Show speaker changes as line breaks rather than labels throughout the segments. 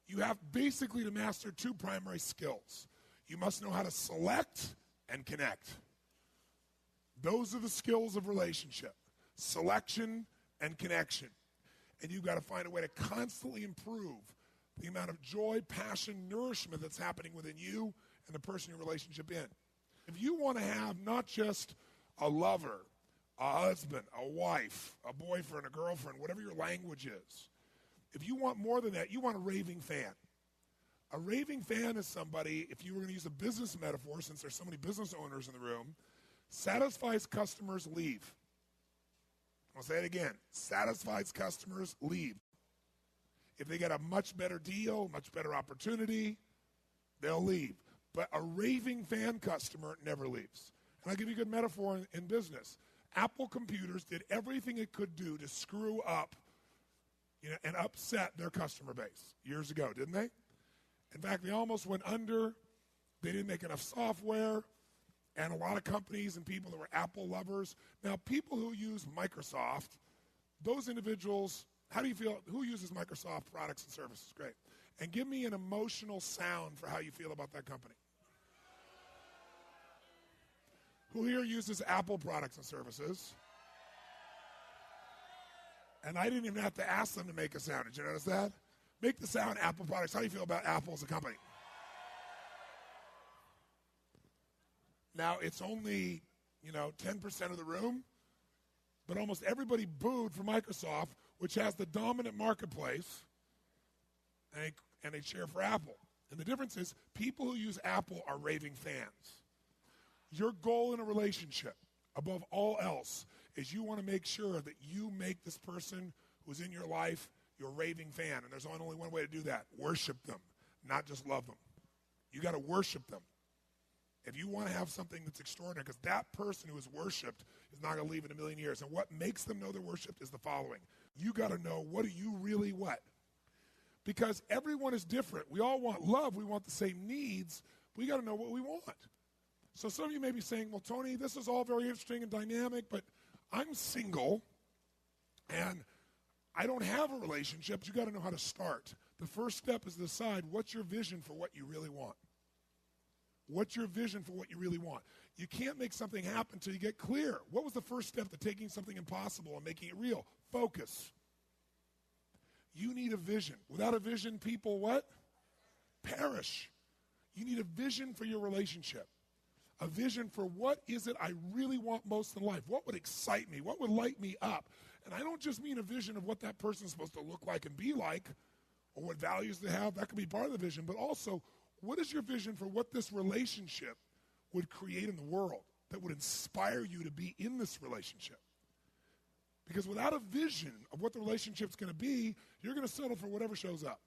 you have basically to master two primary skills. You must know how to select and connect. Those are the skills of relationship, selection and connection. And you've got to find a way to constantly improve the amount of joy, passion, nourishment that's happening within you and the person you're in relationship in. If you want to have not just a lover, a husband, a wife, a boyfriend, a girlfriend, whatever your language is, if you want more than that, you want a raving fan. A raving fan is somebody, if you were going to use a business metaphor, since there's so many business owners in the room, satisfies customers, leave. I'll say it again. Satisfies customers, leave. If they get a much better deal, much better opportunity, they'll leave. But a raving fan customer never leaves. And I'll give you a good metaphor in business. Apple computers did everything it could do to screw up, and upset their customer base years ago, didn't they? In fact, they almost went under. They didn't make enough software. And a lot of companies and people that were Apple lovers. Now, people who use Microsoft, those individuals, how do you feel? Who uses Microsoft products and services? Great. And give me an emotional sound for how you feel about that company. Who here uses Apple products and services? And I didn't even have to ask them to make a sound. Did you notice that? Make the sound Apple products. How do you feel about Apple as a company? Now, it's only, 10% of the room, but almost everybody booed for Microsoft, which has the dominant marketplace, and they cheer for Apple. And the difference is people who use Apple are raving fans. Your goal in a relationship, above all else, is you want to make sure that you make this person who's in your life your raving fan. And there's only one way to do that. Worship them, not just love them. You got to worship them. If you want to have something that's extraordinary, because that person who is worshipped is not going to leave in a million years. And what makes them know they're worshipped is the following. You got to know, what do you really want? Because everyone is different. We all want love. We want the same needs. We got to know what we want. So some of you may be saying, well, Tony, this is all very interesting and dynamic, but I'm single, and I don't have a relationship. You got to know how to start. The first step is to decide what's your vision for what you really want. What's your vision for what you really want? You can't make something happen until you get clear. What was the first step to taking something impossible and making it real? Focus. You need a vision. Without a vision, people what? Perish. You need a vision for your relationship. A vision for what is it I really want most in life? What would excite me? What would light me up? And I don't just mean a vision of what that person's supposed to look like and be like, or what values they have. That could be part of the vision. But also, what is your vision for what this relationship would create in the world that would inspire you to be in this relationship? Because without a vision of what the relationship's going to be, you're going to settle for whatever shows up.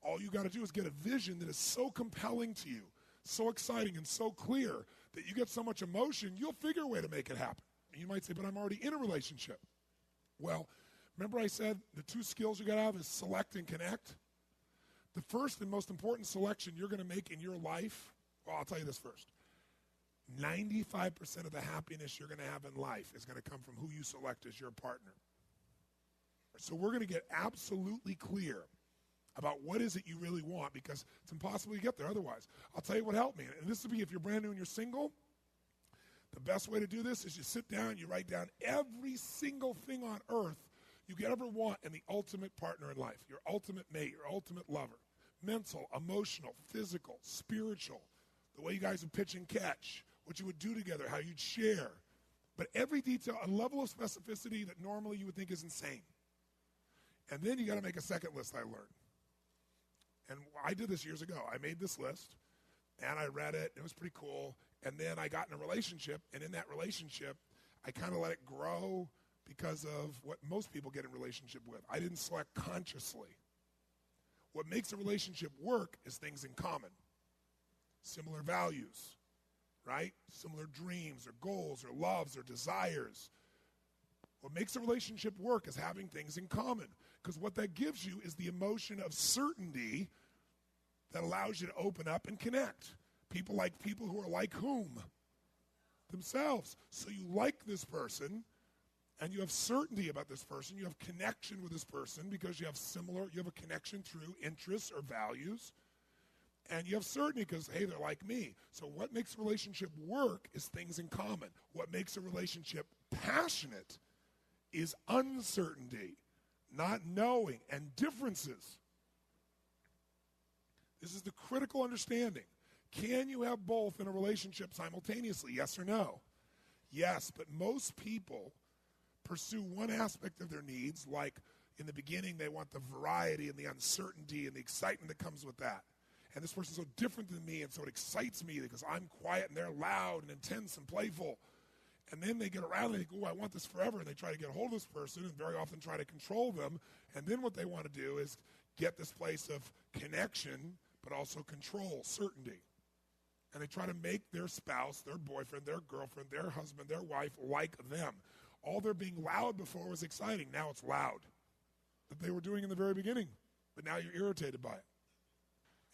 All you got to do is get a vision that is so compelling to you, so exciting and so clear that you get so much emotion, you'll figure a way to make it happen. And you might say, but I'm already in a relationship. Well, remember I said the two skills you got to have is select and connect? The first and most important selection you're going to make in your life, well, I'll tell you this first. 95% of the happiness you're going to have in life is going to come from who you select as your partner. So we're going to get absolutely clear about what is it you really want, because it's impossible to get there otherwise. I'll tell you what helped me. And this would be if you're brand new and you're single. The best way to do this is you sit down, you write down every single thing on earth you could ever want in the ultimate partner in life, your ultimate mate, your ultimate lover. Mental, emotional, physical, spiritual, the way you guys would pitch and catch, what you would do together, how you'd share. But every detail, a level of specificity that normally you would think is insane. And then you got to make a second list, I learned. And I did this years ago. I made this list, and I read it. It was pretty cool. And then I got in a relationship, and in that relationship, I kind of let it grow because of what most people get in relationship with. I didn't select consciously. What makes a relationship work is things in common. Similar values, right? Similar dreams or goals or loves or desires. What makes a relationship work is having things in common. Because what that gives you is the emotion of certainty that allows you to open up and connect. People like people who are like whom? Themselves. So you like this person, and you have certainty about this person, you have connection with this person because you have a connection through interests or values, and you have certainty because, hey, they're like me. So what makes a relationship work is things in common. What makes a relationship passionate is uncertainty, not knowing, and differences. This is the critical understanding. Can you have both in a relationship simultaneously? Yes or no? Yes, but most people pursue one aspect of their needs, like in the beginning they want the variety and the uncertainty and the excitement that comes with that. And this person's so different than me, and so it excites me because I'm quiet and they're loud and intense and playful. And then they get around and they think, oh, I want this forever, and they try to get a hold of this person and very often try to control them. And then what they want to do is get this place of connection, but also control, certainty. And they try to make their spouse, their boyfriend, their girlfriend, their husband, their wife like them. All their being loud before was exciting. Now it's loud. That they were doing in the very beginning. But now you're irritated by it.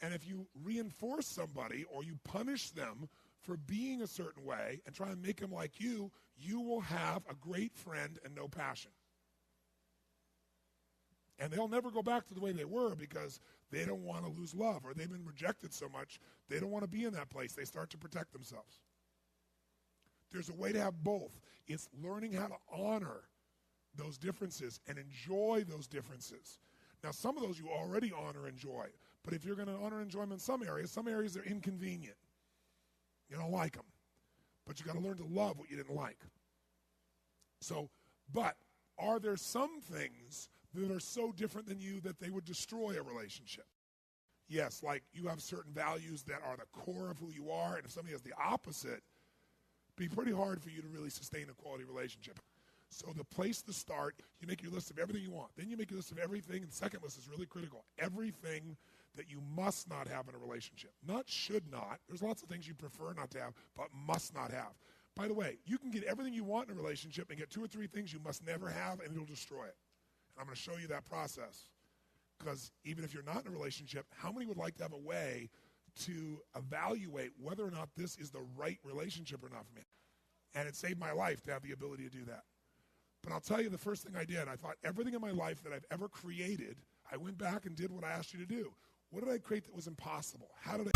And if you reinforce somebody or you punish them for being a certain way and try and make them like you, you will have a great friend and no passion. And they'll never go back to the way they were because they don't want to lose love, or they've been rejected so much, they don't want to be in that place. They start to protect themselves. There's a way to have both. It's learning how to honor those differences and enjoy those differences. Now, some of those you already honor and enjoy, but if you're going to honor and enjoy them in some areas they're inconvenient. You don't like them. But you got to learn to love what you didn't like. So, but are there some things that are so different than you that they would destroy a relationship? Yes, like you have certain values that are the core of who you are, and if somebody has the opposite, it'd be pretty hard for you to really sustain a quality relationship. So the place to start, you make your list of everything you want. Then you make your list of everything, and the second list is really critical. Everything that you must not have in a relationship. Not should not. There's lots of things you prefer not to have, but must not have. By the way, you can get everything you want in a relationship and get 2 or 3 things you must never have, and it'll destroy it. And I'm going to show you that process. Because even if you're not in a relationship, how many would like to have a way to evaluate whether or not this is the right relationship or not for me? And it saved my life to have the ability to do that. But I'll tell you the first thing I did, I thought everything in my life that I've ever created, I went back and did what I asked you to do. What did I create that was impossible? How did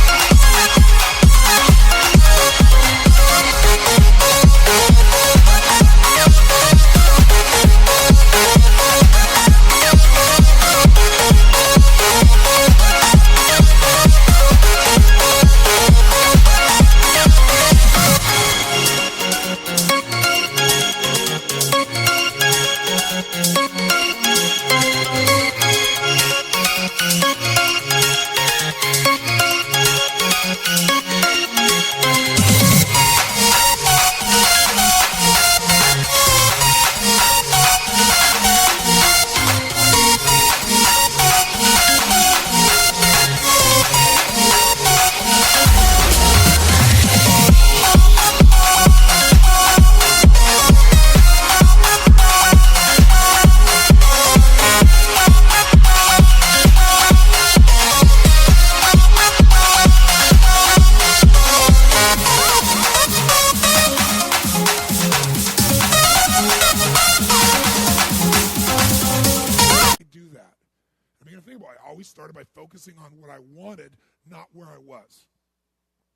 started by focusing on what I wanted, not where I was.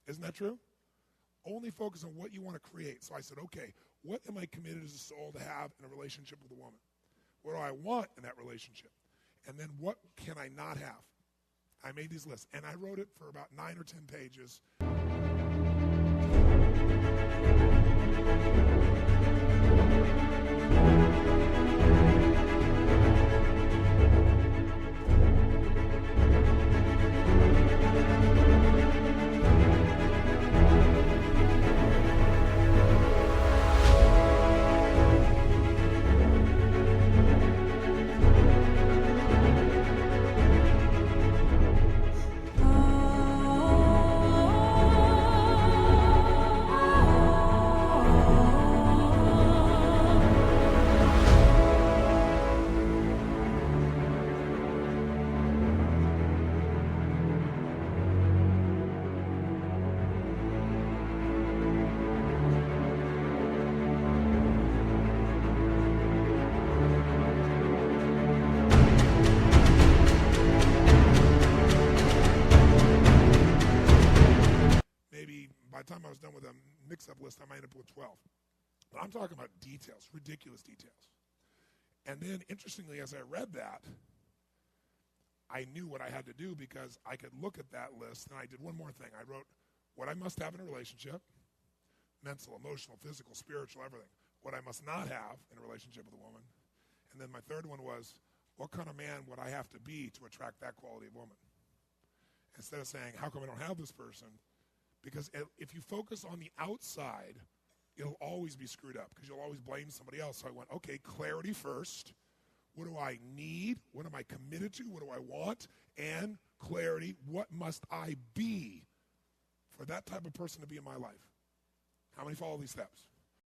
Isn't that true? Only focus on what you want to create. So I said, okay, what am I committed as a soul to have in a relationship with a woman? What do I want in that relationship? And then what can I not have? I made these lists, and I wrote it for about 9 or 10 pages. time I was done with a mix-up list, I might end up with 12. But I'm talking about details, ridiculous details. And then, interestingly, as I read that, I knew what I had to do because I could look at that list, and I did one more thing. I wrote what I must have in a relationship, mental, emotional, physical, spiritual, everything. What I must not have in a relationship with a woman. And then my third one was, what kind of man would I have to be to attract that quality of woman? Instead of saying, how come I don't have this person? Because if you focus on the outside, it'll always be screwed up because you'll always blame somebody else. So I went, okay, clarity first. What do I need? What am I committed to? What do I want? And clarity, what must I be for that type of person to be in my life? How many follow these steps?